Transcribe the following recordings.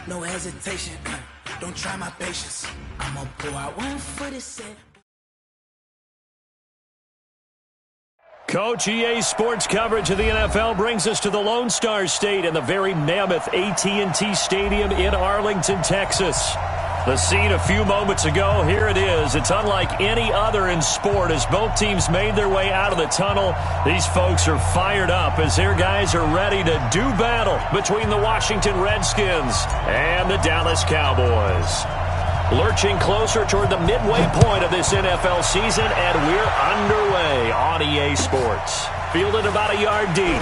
no hesitation. Don't try my patience. I'ma pull out one for the set. Coach, EA Sports coverage of the NFL brings us to the Lone Star State and the very mammoth AT&T Stadium in Arlington, Texas. The scene a few moments ago, here it is. It's unlike any other in sport as both teams made their way out of the tunnel. These folks are fired up as their guys are ready to do battle between the Washington Redskins and the Dallas Cowboys. Lurching closer toward the midway point of this NFL season, and we're underway on EA Sports. Fielded about a yard deep.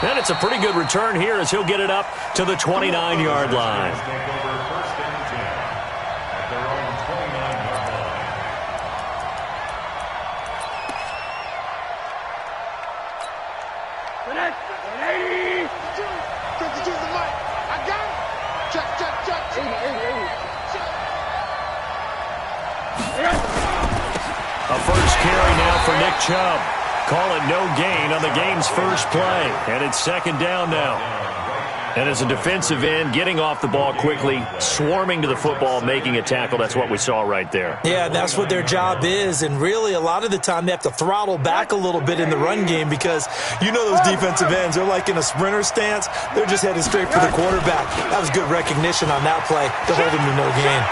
And it's a pretty good return here as he'll get it up to the 29-yard line. A first carry now for Nick Chubb. Call it no gain on the game's first play. And it's second down now. And as a defensive end, getting off the ball quickly, swarming to the football, making a tackle, that's what we saw right there. Yeah, that's what their job is. And really, a lot of the time, they have to throttle back a little bit in the run game because you know those defensive ends, they're like in a sprinter stance. They're just headed straight for the quarterback. That was good recognition on that play to hold him to no gain.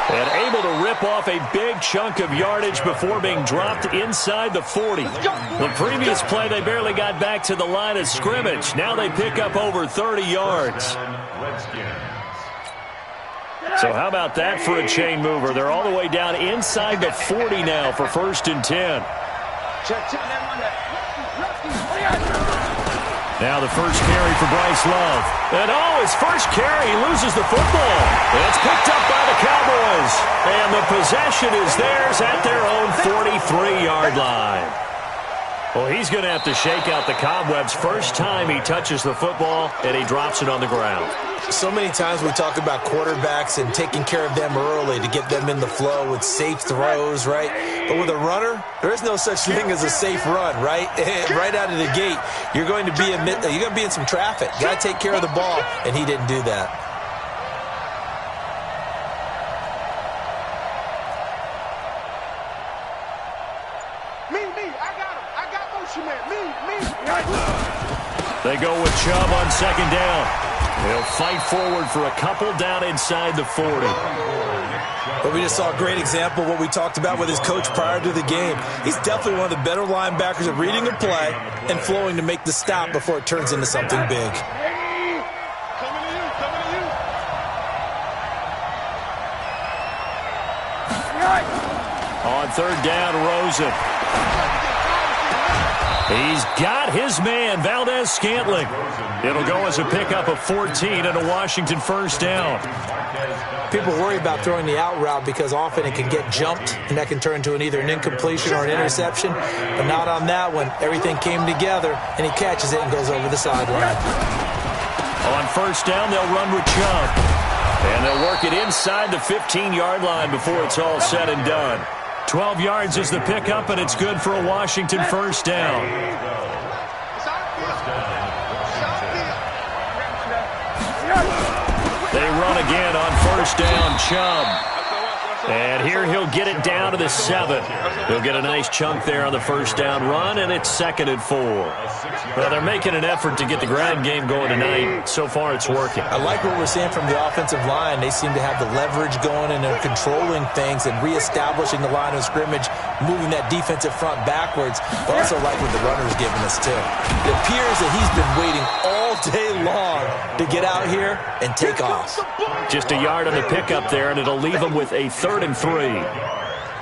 And able to rip off a big chunk of yardage before being dropped inside the 40. The previous play, they barely got back to the line of scrimmage. Now they pick up over 30 yards. So how about that for a chain mover? They're all the way down inside the 40 now for 1st and 10. Now the first carry for Bryce Love. And his first carry, he loses the football. It's picked up by the Cowboys. And the possession is theirs at their own 43-yard line. Well, he's going to have to shake out the cobwebs first time he touches the football, and he drops it on the ground. So many times we talk about quarterbacks and taking care of them early to get them in the flow with safe throws, right? But with a runner, there is no such thing as a safe run, right? Right out of the gate, you're going to be in some traffic. You got to take care of the ball, and he didn't do that. They go with Chubb on second down. He'll fight forward for a couple down inside the 40. But we just saw a great example of what we talked about with his coach prior to the game. He's definitely one of the better linebackers at reading a play and flowing to make the stop before it turns into something big. On third down, Rosen. He's got his man, Valdez-Scantling. It'll go as a pickup of 14 and a Washington first down. People worry about throwing the out route because often it can get jumped, and that can turn into either an incompletion or an interception. But not on that one. Everything came together, and he catches it and goes over the sideline. On first down, they'll run with Chubb. And they'll work it inside the 15-yard line before it's all said and done. 12 yards is the pickup, and it's good for a Washington first down. They run again on first down, Chubb. And here he'll get it down to the 7. He'll get a nice chunk there on the first down run, and it's 2nd and 4. Well, they're making an effort to get the ground game going tonight. So far, it's working. I like what we're seeing from the offensive line. They seem to have the leverage going, and they're controlling things and reestablishing the line of scrimmage, moving that defensive front backwards. I also like what the runner's giving us, too. It appears that he's been waiting all day long to get out here and take off. Just a yard on the pickup there, and it'll leave him with a 3rd and 3.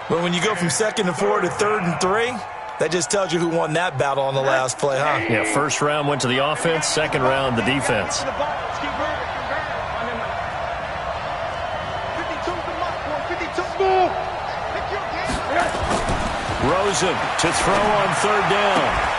But when you go from 2nd and 4 to 3rd and 3, that just tells you who won that battle on the last play, huh? Yeah, first round went to the offense, second round the defense. Rosen to throw on third down.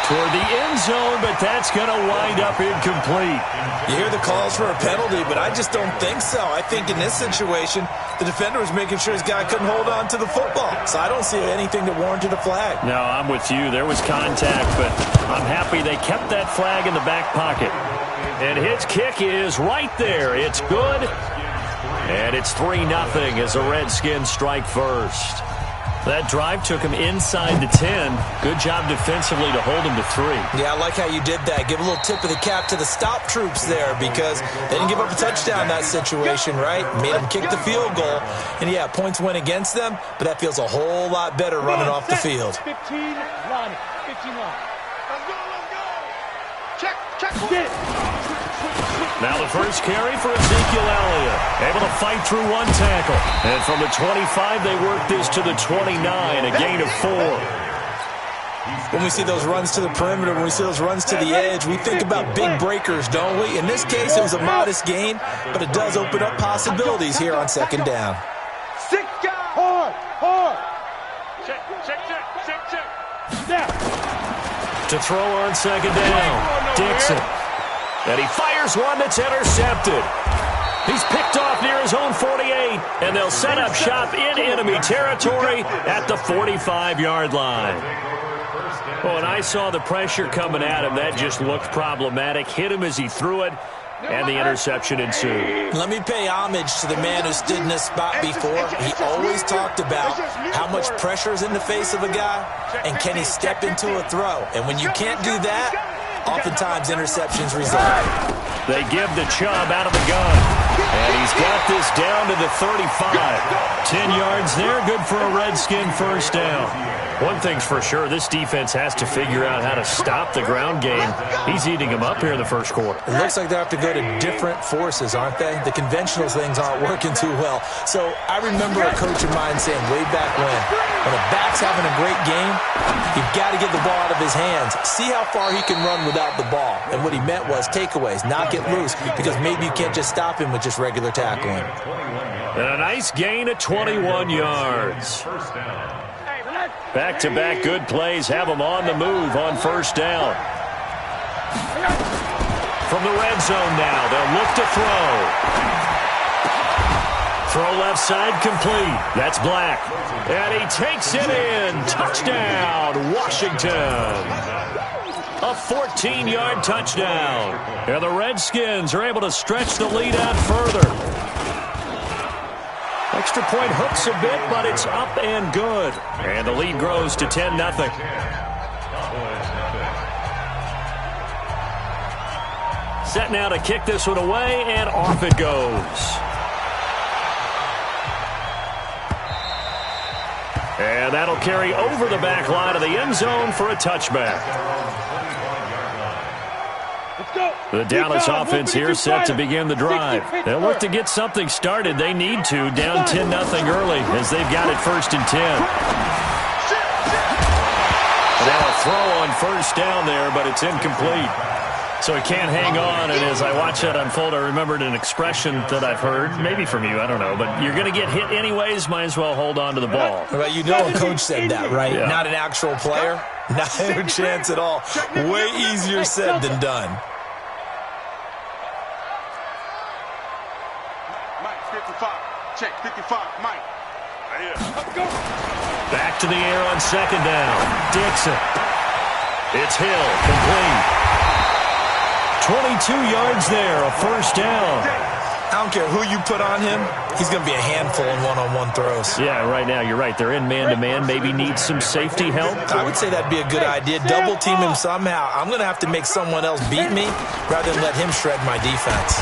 Toward the end zone, but that's going to wind up incomplete. You hear the calls for a penalty, but I just don't think so. I think in this situation, the defender was making sure his guy couldn't hold on to the football. So I don't see anything that warranted a flag. No, I'm with you. There was contact, but I'm happy they kept that flag in the back pocket. And his kick is right there. It's good. And it's 3-0 as the Redskins strike first. That drive took him inside the 10. Good job defensively to hold him to 3. Yeah, I like how you did that. Give a little tip of the cap to the stop troops there because they didn't give up a touchdown in that situation, right? Made them kick the field goal. And, yeah, points went against them, but that feels a whole lot better running off the field. 15 line. 15 line. Let's go. Check. Now the first carry for Ezekiel Elliott. Able to fight through one tackle. And from the 25, they work this to the 29, a gain of 4. When we see those runs to the perimeter, when we see those runs to the edge, we think about big breakers, don't we? In this case, it was a modest gain, but it does open up possibilities here on second down. Hard. Check. Down. To throw on second down, Dixon. And he fires one that's intercepted. He's picked off near his own 48, and they'll set up shop in enemy territory at the 45-yard line. Oh, and I saw the pressure coming at him. That just looked problematic. Hit him as he threw it, and the interception ensued. Let me pay homage to the man who stood in this spot before. He always talked about how much pressure is in the face of a guy, and can he step into a throw. And when you can't do that, oftentimes interceptions result. They give the Chubb out of the gun. And he's got this down to the 35. 10 yards there, good for a Redskin first down. One thing's for sure, this defense has to figure out how to stop the ground game. He's eating them up here in the first quarter. It looks like they have to go to different forces, aren't they? The conventional things aren't working too well. So I remember a coach of mine saying way back when a back's having a great game, you've got to get the ball out of his hands. See how far he can run without the ball. And what he meant was takeaways, knock it loose, because maybe you can't just stop him with just regular tackling. And a nice gain of 21 yards. Back-to-back good plays have them on the move on first down. From the red zone now, they'll look to throw. Throw left side complete. That's Black. And he takes it in. Touchdown, Washington. A 14-yard touchdown. And the Redskins are able to stretch the lead out further. Extra point hooks a bit, but it's up and good. And the lead grows to 10-0. Set now to kick this one away, and off it goes. And that'll carry over the back line of the end zone for a touchback. The Dallas offense here set to begin the drive. They'll look to get something started. They need to, down 10-0 early as they've got it 1st and 10. Now a throw on first down there, but it's incomplete. So he can't hang on, and as I watch that unfold, I remembered an expression that I've heard, maybe from you, I don't know, but you're going to get hit anyways, might as well hold on to the ball. Well, you know a coach said that, right? Yeah. Not an actual player. Not a chance at all. Way easier said than done. Check 55, Mike. Back to the air on second down. Dixon. It's Hill, complete. 22 yards there, a first down. I don't care who you put on him, he's going to be a handful in one-on-one throws. Yeah, right now, you're right. They're in man-to-man. Maybe need some safety help. I would say that'd be a good idea. Double team him somehow. I'm going to have to make someone else beat me rather than let him shred my defense.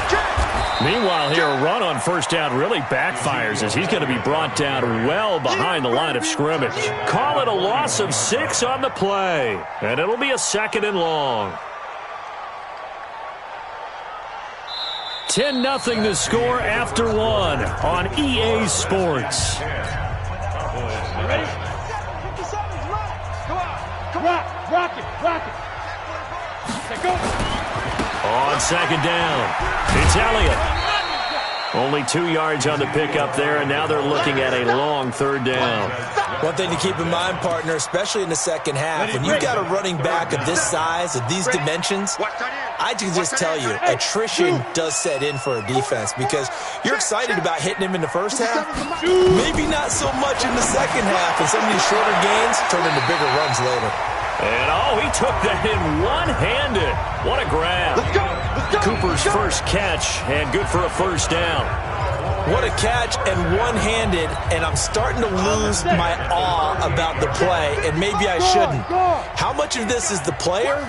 Meanwhile, here, a run on first down really backfires as he's going to be brought down well behind the line of scrimmage. Call it a loss of 6 on the play, and it'll be a 2nd and long. 10-0 the score after 1 on EA Sports. Ready? Come on. Rock it. Let's go. On second down, it's Elliott. Only 2 yards on the pickup there, and now they're looking at a long 3rd down. One thing to keep in mind, partner, especially in the second half, when you've got a running back of this size, of these dimensions, I can just tell you, attrition does set in for a defense because you're excited about hitting him in the first half, maybe not so much in the second half, and some of these shorter gains turn into bigger runs later. And, oh, he took that in one-handed. What a grab. Let's go. Let's go. Cooper's first catch, and good for a first down. What a catch and one-handed, and I'm starting to lose my awe about the play, and maybe I shouldn't. How much of this is the player?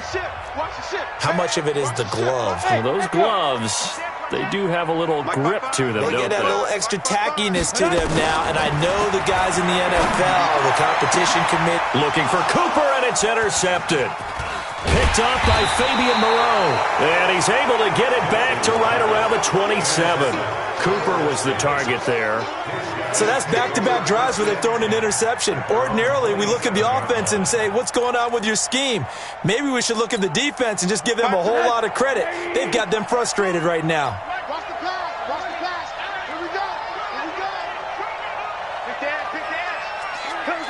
How much of it is the glove? Well, those gloves, they do have a little grip to them, They don't get that little extra tackiness to them now, and I know the guys in the NFL, the competition commit. Looking for Cooper, and it's intercepted. Picked up by Fabian Moreau, and he's able to get it back to right around the 27. Cooper was the target there. So that's back-to-back drives where they've thrown an interception. Ordinarily, we look at the offense and say, what's going on with your scheme? Maybe we should look at the defense and just give them a whole lot of credit. They've got them frustrated right now. Watch the pass. Watch the pass. Here we go. Here we go. Pick that. Pick that. Come.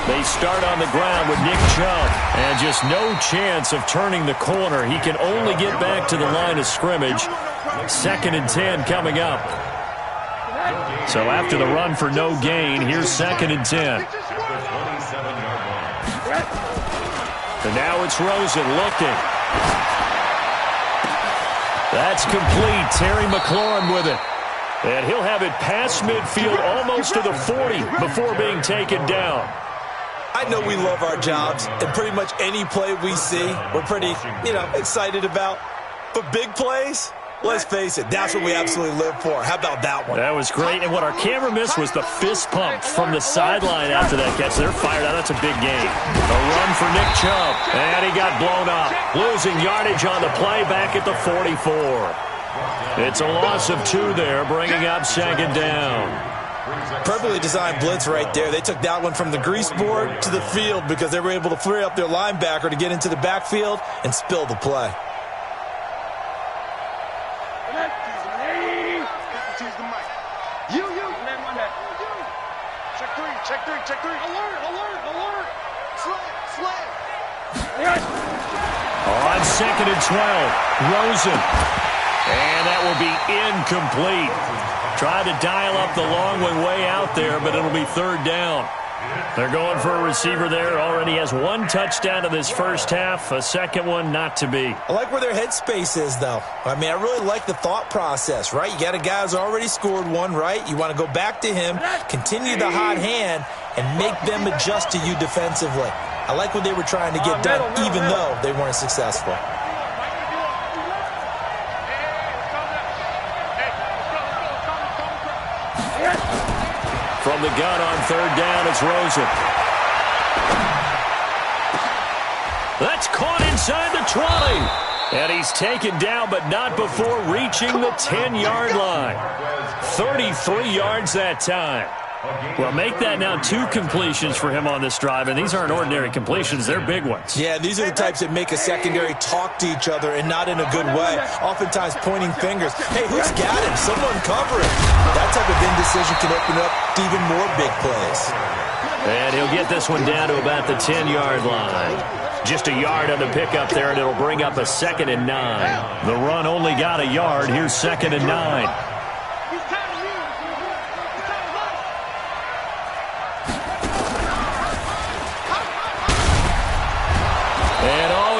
They start on the ground with Nick Chubb, and just no chance of turning the corner. He can only get back to the line of scrimmage. 2nd and 10 coming up. So after the run for no gain, here's 2nd and 10. And now it's Rosen looking. That's complete. Terry McLaurin with it. And he'll have it past midfield almost to the 40 before being taken down. I know we love our jobs, and pretty much any play we see, we're pretty, excited about. But big plays, let's face it, that's what we absolutely live for. How about that one? That was great, and what our camera missed was the fist pump from the sideline after that catch. They're fired out. That's a big game. A run for Nick Chubb, and he got blown up. Losing yardage on the play back at the 44. It's a loss of 2 there, bringing up 2nd down. Perfectly designed blitz right there. They took that one from the grease board to the field because they were able to free up their linebacker to get into the backfield and spill the play. Check three. Alert. Slant. On 2nd and 12, Rosen. And that will be incomplete. Tried to dial up the long way out there, but it'll be 3rd down. They're going for a receiver there. Already has 1 touchdown in this first half. A second one not to be. I like where their headspace is, though. I mean, I really like the thought process, right? You got a guy who's already scored 1, right? You want to go back to him, continue the hot hand, and make them adjust to you defensively. I like what they were trying to get done, even though they weren't successful. From the gun on 3rd down, it's Rosen. That's caught inside the 20. And he's taken down, but not before reaching the 10-yard line. 33 yards that time. Well, make that now 2 completions for him on this drive, and these aren't ordinary completions. They're big ones. Yeah, these are the types that make a secondary talk to each other and not in a good way, oftentimes pointing fingers. Hey, who's got him? Someone cover him. That type of indecision can open up to even more big plays. And he'll get this one down to about the 10-yard line. Just a yard on the pickup there, and it'll bring up a 2nd and 9. The run only got a yard. Here's 2nd and 9.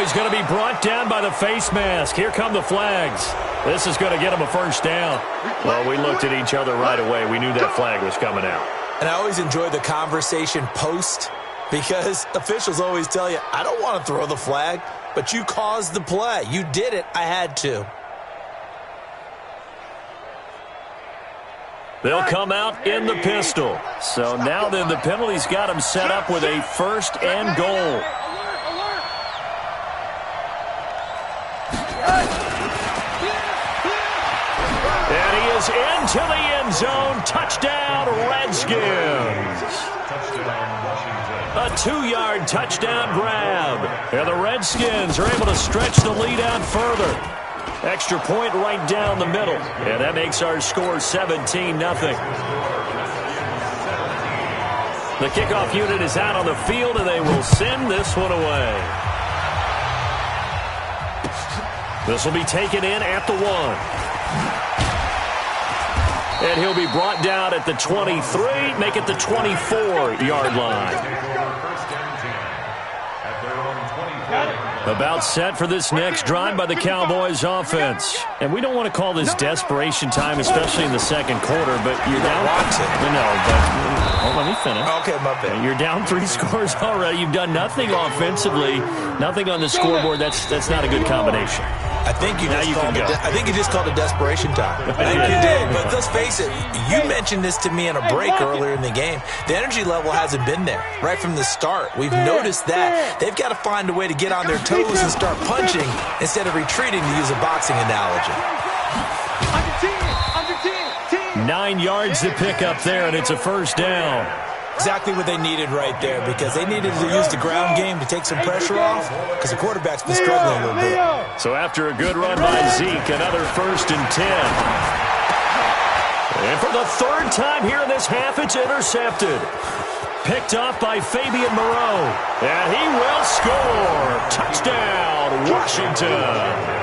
He's going to be brought down by the face mask. Here come the flags. This is going to get him a first down. Well, we looked at each other right away. We knew that flag was coming out. And I always enjoy the conversation post because officials always tell you, I don't want to throw the flag, but you caused the play. You did it. I had to. They'll come out in the pistol. So now then the penalty's got him set up with a 1st and goal. And he is into the end zone. Touchdown, Redskins. A 2-yard touchdown grab. And the Redskins are able to stretch the lead out further. Extra point right down the middle. And that makes our score 17-0. The kickoff unit is out on the field, and they will send this one away. This will be taken in at the 1. And he'll be brought down at the 23, make it the 24-yard line. About set for this next drive by the Cowboys offense. And we don't want to call this desperation time, especially in the second quarter, but you're down. No, but let me finish. Okay, my bad. You're down 3 scores already. You've done nothing offensively, nothing on the scoreboard. That's not a good combination. I think you just called it desperation time. I think you did. But let's face it, you mentioned this to me on a break earlier in the game. The energy level hasn't been there right from the start. We've noticed that. They've got to find a way to get on their toes and start punching instead of retreating, to use a boxing analogy. 9 yards to pick up there, and it's a first down. Exactly what they needed right there, because they needed to use the ground game to take some pressure off, because the quarterback's been struggling a little bit. So after a good run by Zeke, another 1st and 10. And for the 3rd time here in this half, it's intercepted. Picked off by Fabian Moreau. And he will score. Touchdown, Washington.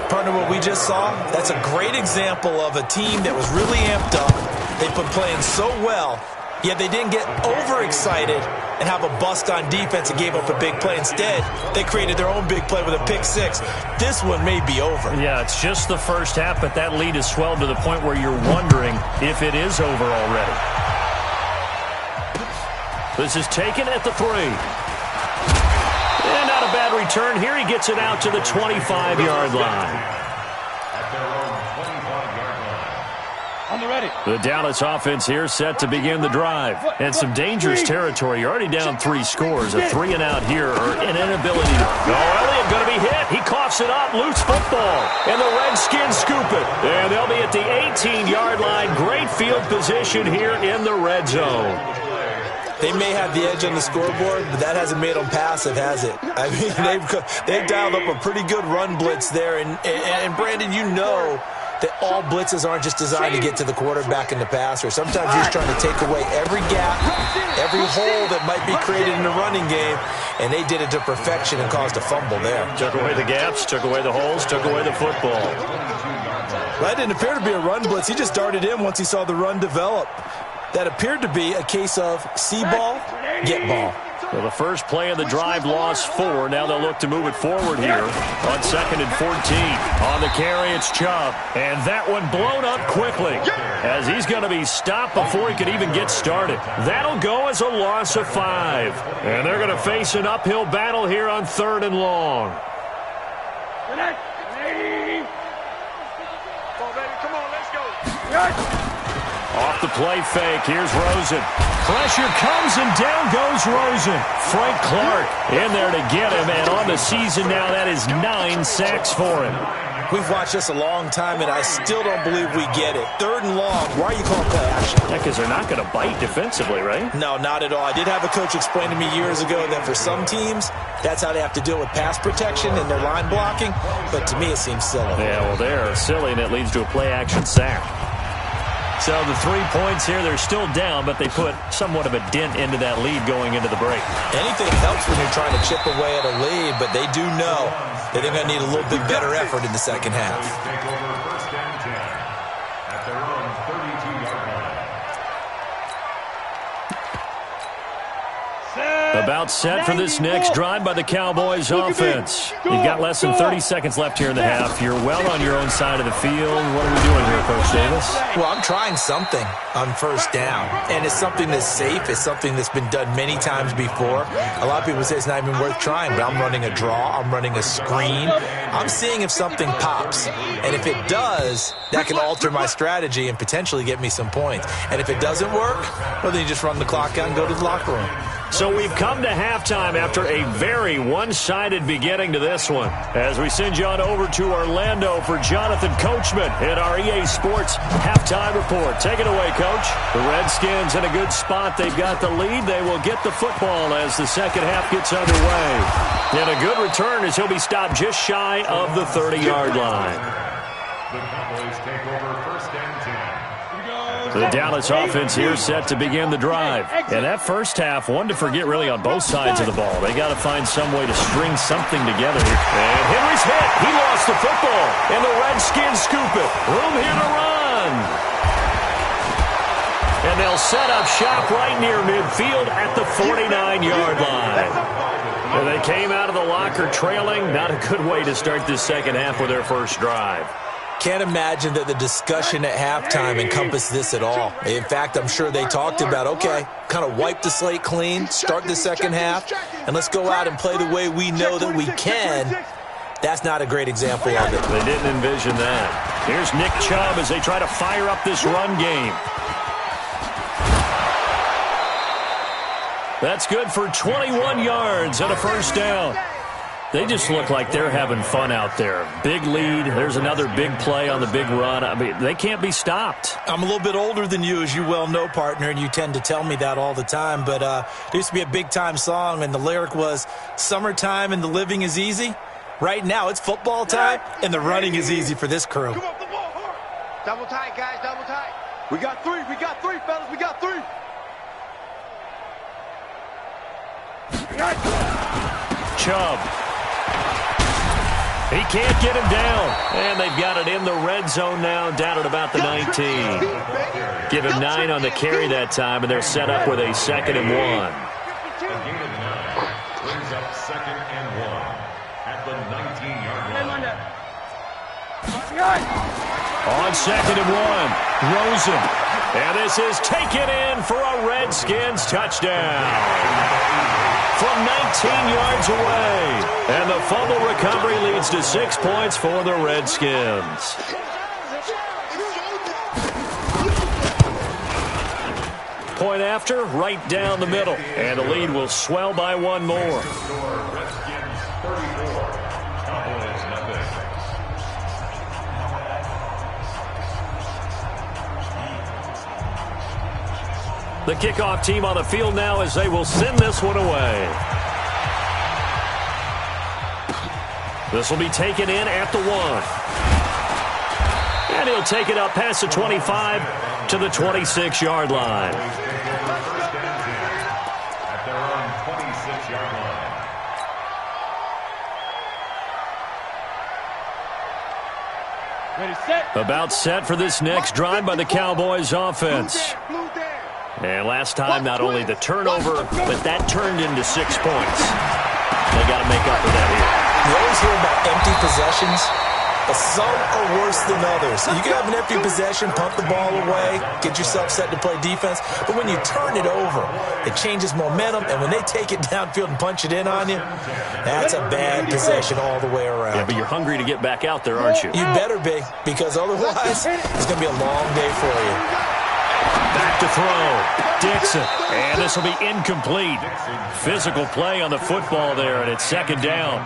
Partner, what we just saw, that's a great example of a team that was really amped up. They've been playing so well, yet they didn't get overexcited and have a bust on defense and gave up a big play. Instead, they created their own big play with a pick 6. This one may be over. Yeah, it's just the first half, but that lead has swelled to the point where you're wondering if it is over already. This is taken at the 3. And not a bad return here. He gets it out to the 25-yard line. The Dallas offense here set to begin the drive. And some dangerous territory. You're already down 3 scores. A 3-and-out here, or an inability to... Oh, Elliott going to be hit. He coughs it up. Loose football. And the Redskins scoop it. And they'll be at the 18-yard line. Great field position here in the red zone. They may have the edge on the scoreboard, but that hasn't made them passive, has it? I mean, they've dialed up a pretty good run blitz there. And Brandon, you know that all blitzes aren't just designed to get to the quarterback and the passer. Sometimes you're just trying to take away every gap, every hole that might be created in the running game, and they did it to perfection and caused a fumble there. Took away the gaps, took away the holes, took away the football. Well, that didn't appear to be a run blitz. He just darted in once he saw the run develop. That appeared to be a case of see ball, get ball. Well, the first play of the drive lost 4. Now they'll look to move it forward here on 2nd and 14. On the carry, it's Chubb. And that one blown up quickly as he's going to be stopped before he could even get started. That'll go as a loss of 5. And they're going to face an uphill battle here on 3rd and long. Come on, let's go. Off the play fake, here's Rosen. Pressure comes and down goes Rosen. Frank Clark in there to get him, and on the season now, that is 9 sacks for him. We've watched this a long time, and I still don't believe we get it. 3rd and long, why are you calling play action? Yeah, because they're not going to bite defensively, right? No, not at all. I did have a coach explain to me years ago that for some teams, that's how they have to deal with pass protection and their line blocking, but to me it seems silly. Yeah, well, they're silly, and it leads to a play-action sack. So the 3 points here, they're still down, but they put somewhat of a dent into that lead going into the break. Anything helps when you're trying to chip away at a lead, but they do know that they're going to need a little bit better effort in the second half. About set for this next drive by the Cowboys offense. You've got less than 30 seconds left here in the half. You're well on your own side of the field. What are we doing here, Coach Davis? Well, I'm trying something on 1st down, and it's something that's safe. It's something that's been done many times before. A lot of people say it's not even worth trying, but I'm running a draw. I'm running a screen. I'm seeing if something pops, and if it does, that can alter my strategy and potentially get me some points. And if it doesn't work, well, then you just run the clock out and go to the locker room. So we've come to halftime after a very one-sided beginning to this one. As we send you on over to Orlando for Jonathan Coachman in our EA Sports Halftime Report. Take it away, Coach. The Redskins in a good spot. They've got the lead. They will get the football as the second half gets underway. And a good return as he'll be stopped just shy of the 30-yard line. The Cowboys take over 1st and 10. The Dallas offense here set to begin the drive. And that first half, one to forget really on both sides of the ball. They got to find some way to string something together here. And Henry's hit. He lost the football. And the Redskins scoop it. Room here to run. And they'll set up shop right near midfield at the 49-yard line. And they came out of the locker trailing. Not a good way to start this second half with their first drive. Can't imagine that the discussion at halftime encompassed this at all. In fact, I'm sure they talked about, okay, kind of wipe the slate clean, start the second half, and let's go out and play the way we know that we can. That's not a great example of it. They didn't envision that. Here's Nick Chubb as they try to fire up this run game. That's good for 21 yards and a first down. They just look like they're having fun out there. Big lead. There's another big play on the big run. I mean, they can't be stopped. I'm a little bit older than you, as you well know, partner, and you tend to tell me that all the time. But there used to be a big-time song, and the lyric was, "Summertime and the living is easy." Right now, it's football time, and the running is easy for this crew. Come on, the ball hard. Double tight, guys, double tight. We got three, fellas, we got three. Chubb. He can't get him down. And they've got it in the red zone now, down at about the 19. Give him 9 on the carry that time, and they're set up with a 2nd and 1. A gain of 9 brings up 2nd and 1 at the 19-yard line. On 2nd and 1, Rosen. And this is taken in for a Redskins touchdown. From 19 yards away. And the fumble recovery leads to 6 points for the Redskins. Point after, right down the middle. And the lead will swell by 1 more. Redskins 34, Cowboys nothing. The kickoff team on the field now as they will send this one away. This will be taken in at the 1. And he'll take it up past the 25 to the 26-yard line. At their own 26-yard line. Ready, set. About set for this next drive by the Cowboys offense. And last time, not only the turnover, but that turned into 6 points. They got to make up for that here. You always hear about empty possessions, but some are worse than others. You can have an empty possession, punt the ball away, get yourself set to play defense, but when you turn it over, it changes momentum, and when they take it downfield and punch it in on you, that's a bad possession all the way around. Yeah, but you're hungry to get back out there, aren't you? You better be, because otherwise, it's going to be a long day for you. Back to throw. Dixon. And this will be incomplete. Physical play on the football there, and it's 2nd down.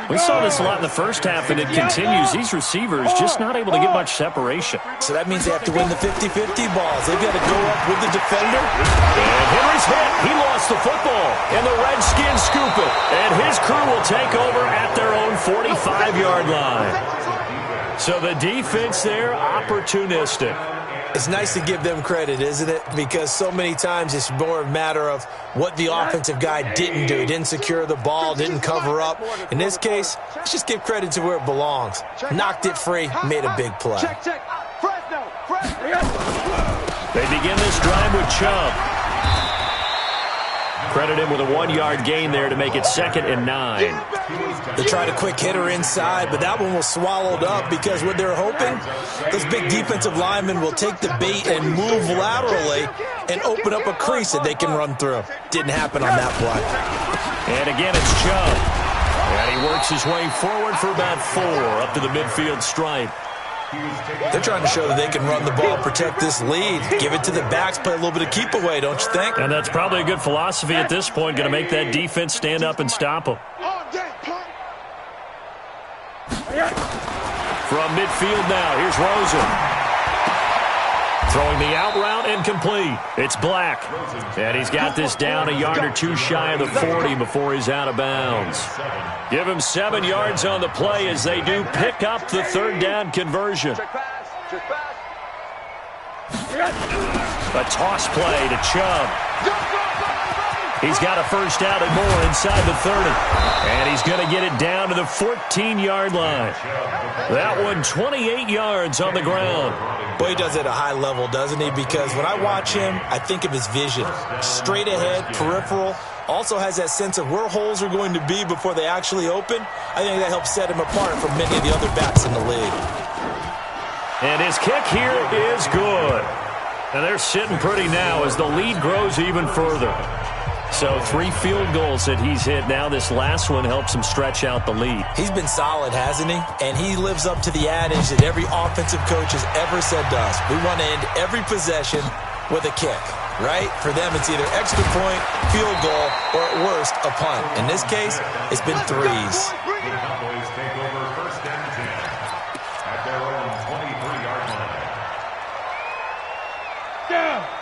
We saw this a lot in the first half, and it continues. These receivers just not able to get much separation. So that means they have to win the 50-50 balls. They've got to go up with the defender. And Henry's hit. He lost the football. And the Redskins scoop it. And his crew will take over at their own 45-yard line. So the defense there, opportunistic. It's nice to give them credit, isn't it? Because so many times it's more a matter of what the offensive guy didn't do. He didn't secure the ball, didn't cover up. In this case, let's just give credit to where it belongs. Knocked it free, made a big play. They begin this drive with Chubb. Credit him with a 1-yard gain there to make it 2nd and 9. They tried a quick hitter inside, but that one was swallowed up because what they're hoping, those big defensive linemen will take the bait and move laterally and open up a crease that they can run through. Didn't happen on that play. And again, it's Chubb. And he works his way forward for about 4 up to the midfield stripe. They're trying to show that they can run the ball, protect this lead, give it to the backs, play a little bit of keep away, don't you think? And that's probably a good philosophy at this point, going to make that defense stand up and stop them. From midfield now, here's Rosen. Throwing the out route incomplete. It's Black. And he's got this down a yard or 2 shy of the 40 before he's out of bounds. Give him 7 yards on the play as they do pick up the 3rd down conversion. A toss play to Chubb. He's got a first down and more inside the 30. And he's going to get it down to the 14-yard line. That one 28 yards on the ground. Boy, he does it at a high level, doesn't he? Because when I watch him, I think of his vision. Straight ahead, peripheral. Also has that sense of where holes are going to be before they actually open. I think that helps set him apart from many of the other backs in the league. And his kick here is good. And they're sitting pretty now as the lead grows even further. So 3 field goals that he's hit now. This last one helps him stretch out the lead. He's been solid, hasn't he? And he lives up to the adage that every offensive coach has ever said to us. We want to end every possession with a kick, right? For them, it's either extra point, field goal, or at worst, a punt. In this case, it's been threes. The Cowboys take over first and 10 at their own 23-yard line.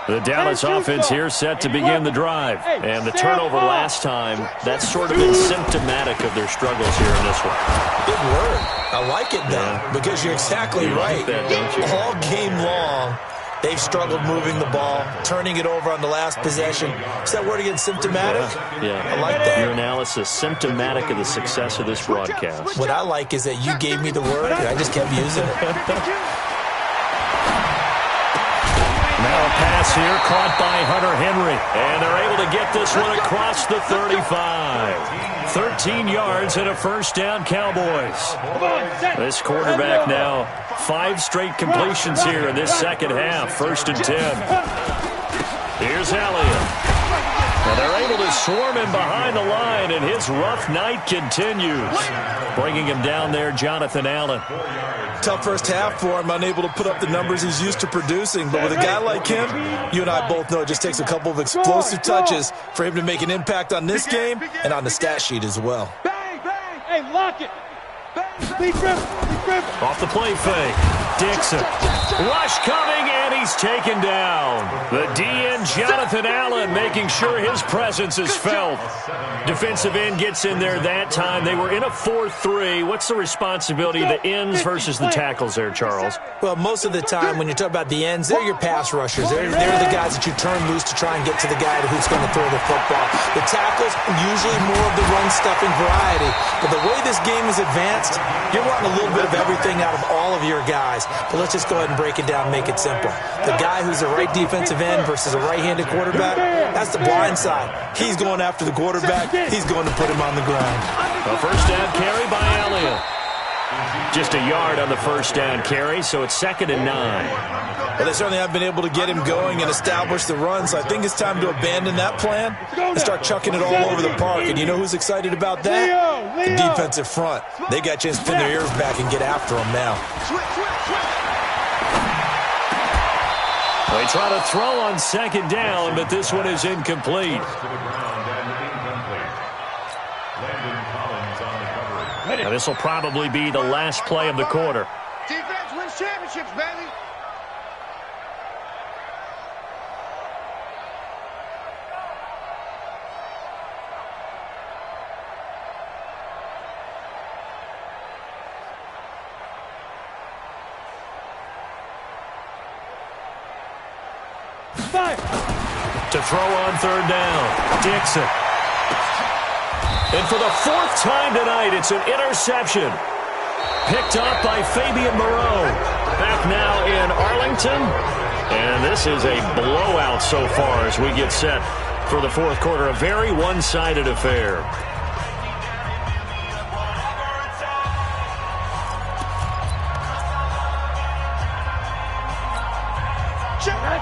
The Dallas offense here set to begin the drive. And the turnover last time, that's sort of been symptomatic of their struggles here in this one. Good word. I like it, though, because you're exactly right. Like that, don't you? All game long, they've struggled moving the ball, turning it over on the last possession. Is that word again, symptomatic? Yeah. I like that. Your analysis, symptomatic of the success of this broadcast. What I like is that you gave me the word, and I just kept using it. Now a pass here caught by Hunter Henry. And they're able to get this one across the 35. 13 yards and a first down, Cowboys. This quarterback now 5 straight completions here in this second half. First and 10. Here's Elliott. And they're able to swarm him behind the line, and his rough night continues. Bringing him down there, Jonathan Allen. Tough first half for him, unable to put up the numbers he's used to producing. But with a guy like him, you and I both know it just takes a couple of explosive touches for him to make an impact on this game and on the stat sheet as well. Bang, bang. Hey, lock it. Bang, be grip. Off the play fake. Dixon. Rush coming, and he's taken down. The DN, Jonathan Allen, making sure his presence is felt. Defensive end gets in there that time. They were in a 4-3. What's the responsibility of the ends versus the tackles there, Charles? Well, most of the time when you talk about the ends, they're your pass rushers. They're the guys that you turn loose to try and get to the guy who's going to throw the football. The tackles, usually more of the run-stuffing variety. But the way this game is advanced, you're wanting a little bit of everything out of all of your guys. But let's just go ahead and break it down and make it simple. The guy who's a right defensive end versus a right-handed quarterback, that's the blind side. He's going after the quarterback. He's going to put him on the ground. A first down carry by Elliott. Just a yard on the first down carry, so it's 2nd and 9. Well, they certainly have been able to get him going and establish the run, so I think it's time to abandon that plan and start chucking it all over the park. And you know who's excited about that? The defensive front. They got a chance to pin their ears back and get after him now. They try to throw on 2nd down, but this one is incomplete. And this will probably be the last play of the quarter. Defense wins championships, baby. To throw on 3rd down, Dixon. And for the 4th time tonight, it's an interception. Picked up by Fabian Moreau. Back now in Arlington. And this is a blowout so far as we get set for the 4th quarter. A very one-sided affair.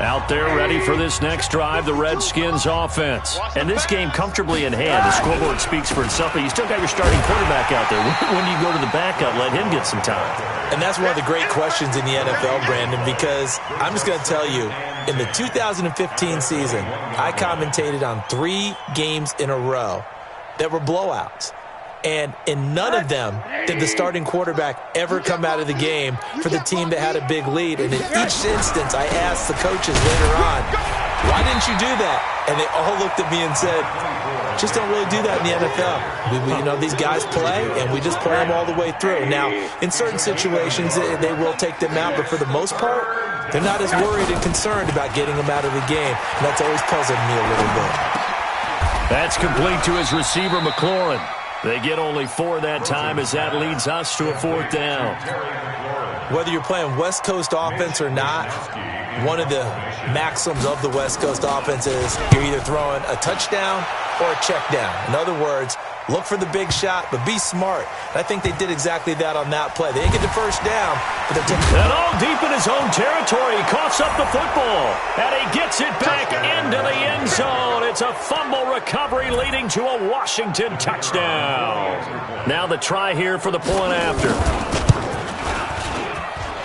Out there ready for this next drive, the Redskins offense. And this game comfortably in hand. The scoreboard speaks for itself, but you still got your starting quarterback out there. When do you go to the backup, let him get some time? And that's one of the great questions in the NFL, Brandon, because I'm just going to tell you, in the 2015 season, I commentated on 3 games in a row that were blowouts. And in none of them did the starting quarterback ever come out of the game for the team that had a big lead. And in each instance, I asked the coaches later on, why didn't you do that? And they all looked at me and said, just don't really do that in the NFL. These guys play, and we just play them all the way through. Now, in certain situations, they will take them out, but for the most part, they're not as worried and concerned about getting them out of the game. And that's always puzzled me a little bit. That's complete to his receiver, McLaurin. They get only 4 that time as that leads us to a 4th down. Whether you're playing West Coast offense or not, one of the maxims of the West Coast offense is you're either throwing a touchdown or a check down. In other words, look for the big shot, but be smart. And I think they did exactly that on that play. They didn't get the first down, but they're taking... And all deep in his own territory. He coughs up the football. And he gets it back into the end zone. It's a fumble recovery leading to a Washington touchdown. Now the try here for the point after.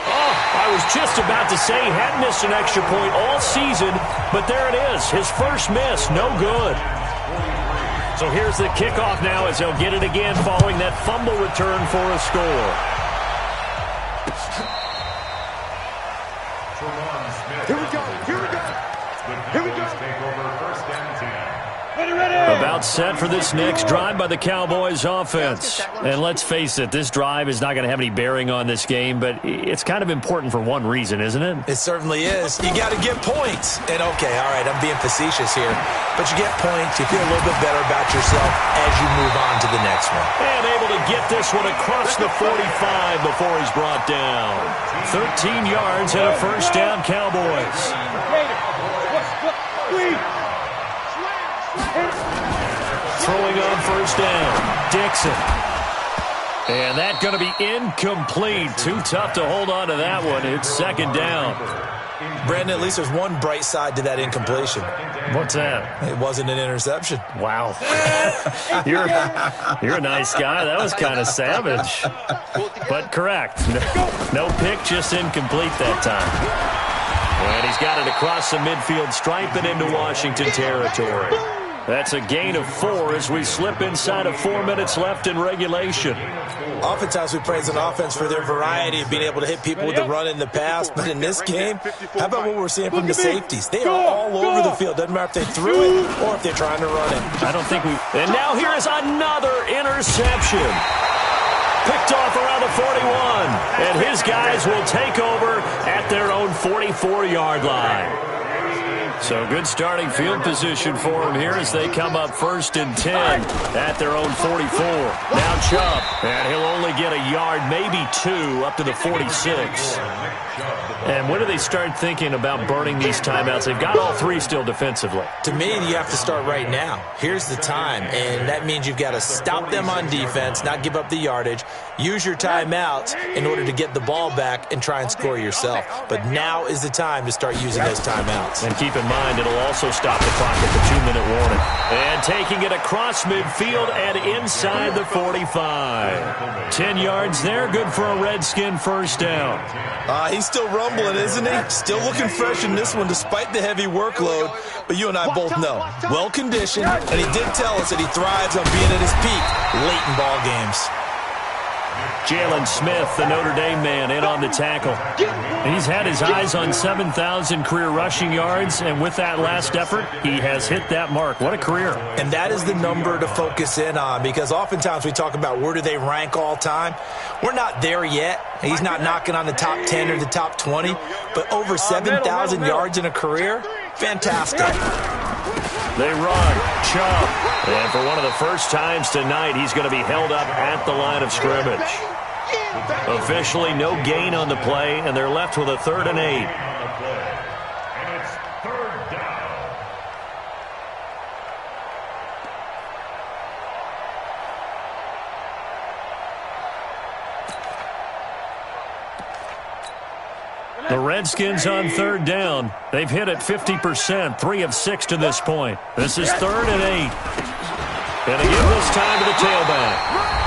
Oh, I was just about to say he hadn't missed an extra point all season, but there it is. His first miss, no good. So here's the kickoff now as they'll get it again following that fumble return for a score. Here we go. Here we go. Here we go. Take over 1st and 10. Ready. About set for this next drive by the Cowboys offense. And let's face it, this drive is not going to have any bearing on this game, but it's kind of important for one reason, isn't it? It certainly is. You got to get points. And okay, all right, I'm being facetious here. But you get points, you feel a little bit better about yourself as you move on to the next one. And able to get this one across the 45 before he's brought down. 13 yards and a 1st down, Cowboys. Throwing on 1st down, Dixon. And that's going to be incomplete. Too tough to hold on to that one. It's 2nd down. Brandon, at least there's one bright side to that incompletion. What's that? It wasn't an interception. Wow. You're a nice guy. That was kind of savage. But correct. No pick, just incomplete that time. And he's got it across the midfield stripe and into Washington territory. That's a gain of 4 as we slip inside of 4 minutes left in regulation. Oftentimes we praise an offense for their variety of being able to hit people with the run in the pass. But in this game, how about what we're seeing from the safeties? They are all over the field. Doesn't matter if they threw it or if they're trying to run it. I don't think we... And now here is another interception. Picked off around the 41. And his guys will take over at their own 44-yard line. So good starting field position for them here as they come up 1st and 10 at their own 44. Now Chubb, and he'll only get a yard, maybe 2, up to the 46. And when do they start thinking about burning these timeouts? They've got all 3 still defensively. To me, you have to start right now. Here's the time, and that means you've got to stop them on defense, not give up the yardage, use your timeouts in order to get the ball back and try and score yourself. But now is the time to start using those timeouts. And keep in mind, it'll also stop the clock at the 2-minute warning. And taking it across midfield and inside the 45. 10 yards there, good for a Redskin 1st down. He's still rumbling, isn't he? Still looking fresh in this one despite the heavy workload. But you and I both know, well-conditioned, and he did tell us that he thrives on being at his peak late in ball games. Jalen Smith, the Notre Dame man, in on the tackle. He's had his eyes on 7,000 career rushing yards, and with that last effort, he has hit that mark. What a career. And that is the number to focus in on, because oftentimes we talk about where do they rank all time. We're not there yet. He's not knocking on the top 10 or the top 20, but over 7,000 yards in a career, fantastic. They run. Chubb. And for one of the first times tonight, he's going to be held up at the line of scrimmage. Officially, no gain on the play, and they're left with a 3rd and 8. And it's 3rd down. The Redskins on 3rd down. They've hit it 50%, 3 of 6 to this point. This is 3rd and 8. And they give this time to the tailback.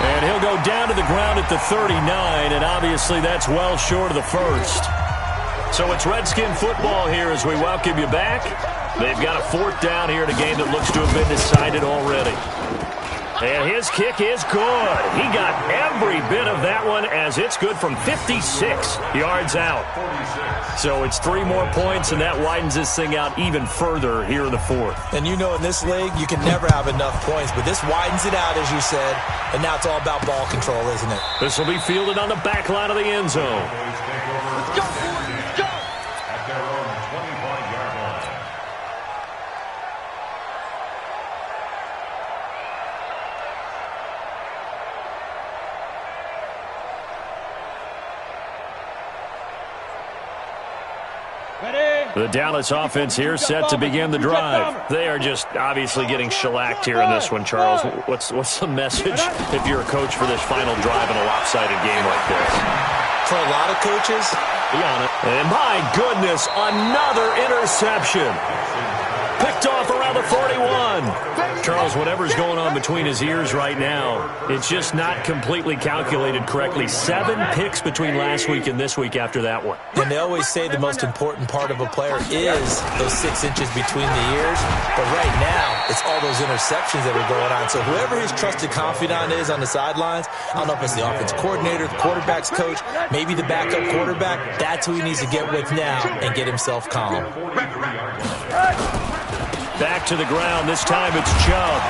And he'll go down to the ground at the 39, and obviously that's well short of the 1st. So it's Redskin football here as we welcome you back. They've got a 4th down here in a game that looks to have been decided already. And his kick is good. He got every bit of that one as it's good from 56 yards out. So it's 3 more points, and that widens this thing out even further here in the 4th. And you know in this league, you can never have enough points, but this widens it out, as you said, and now it's all about ball control, isn't it? This will be fielded on the back line of the end zone. Let's go, boys. Let's go. At their own 25-yard line. The Dallas offense here set to begin the drive. They are just obviously getting shellacked here in this one, Charles. What's the message if you're a coach for this final drive in a lopsided game like this? For a lot of coaches, be on it. And my goodness, another interception. Picked off around the 41. Charles, whatever's going on between his ears right now, it's just not completely calculated correctly. 7 picks between last week and this week after that one. And they always say the most important part of a player is those 6 inches between the ears. But right now, it's all those interceptions that are going on. So whoever his trusted confidant is on the sidelines, I don't know if it's the offensive coordinator, the quarterback's coach, maybe the backup quarterback, that's who he needs to get with now and get himself calm. Back to the ground. This time it's Chubb.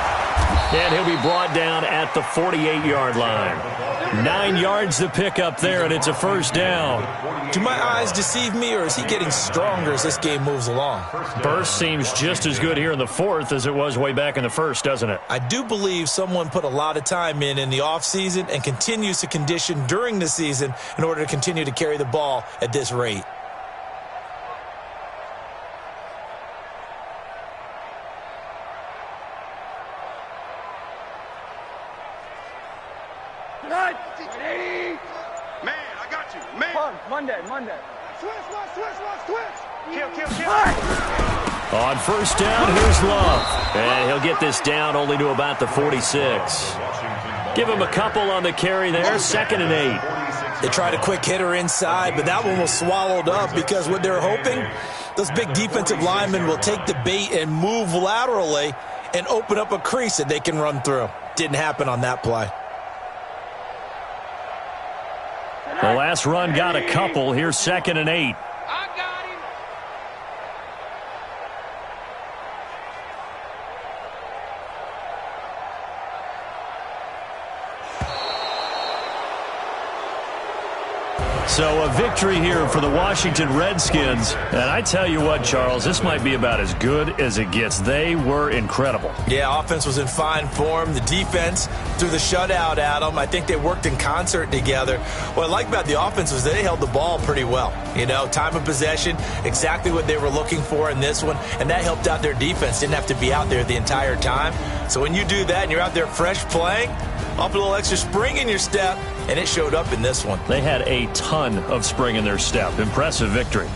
And he'll be brought down at the 48-yard line. 9 yards to pick up there, and it's a first down. Do my eyes deceive me, or is he getting stronger as this game moves along? Burst seems just as good here in the fourth as it was way back in the first, doesn't it? I do believe someone put a lot of time in the offseason and continues to condition during the season in order to continue to carry the ball at this rate. Man, I got you. Man. Monday. Switch. Kill. On first down, here's Love. And he'll get this down only to about the 46. Give him a couple on the carry there, 2nd and 8. They tried a quick hitter inside, but that one was swallowed up because what they're hoping, those big defensive linemen will take the bait and move laterally and open up a crease that they can run through. Didn't happen on that play. The last run got a couple. Here's 2nd and 8. I got him. So a victory here for the Washington Redskins. And I tell you what, Charles, this might be about as good as it gets. They were incredible. Yeah, offense was in fine form. The defense threw the shutout at them. I think they worked in concert together. What I like about the offense was they held the ball pretty well. You know, time of possession, exactly what they were looking for in this one. And that helped out their defense. Didn't have to be out there the entire time. So when you do that and you're out there fresh playing, up a little extra spring in your step, and it showed up in this one. They had a ton of spring in their step. Impressive victory.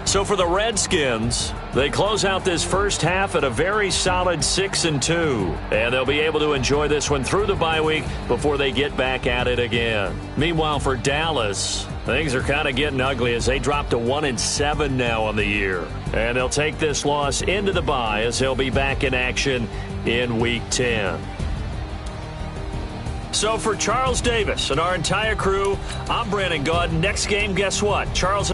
So for the Redskins, they close out this first half at a very solid 6-2. And they'll be able to enjoy this one through the bye week before they get back at it again. Meanwhile, for Dallas, things are kind of getting ugly as they drop to 1-7 now on the year. And they'll take this loss into the bye as they'll be back in action in Week 10. So for Charles Davis and our entire crew, I'm Brandon Gaudin. Next game, guess what? Charles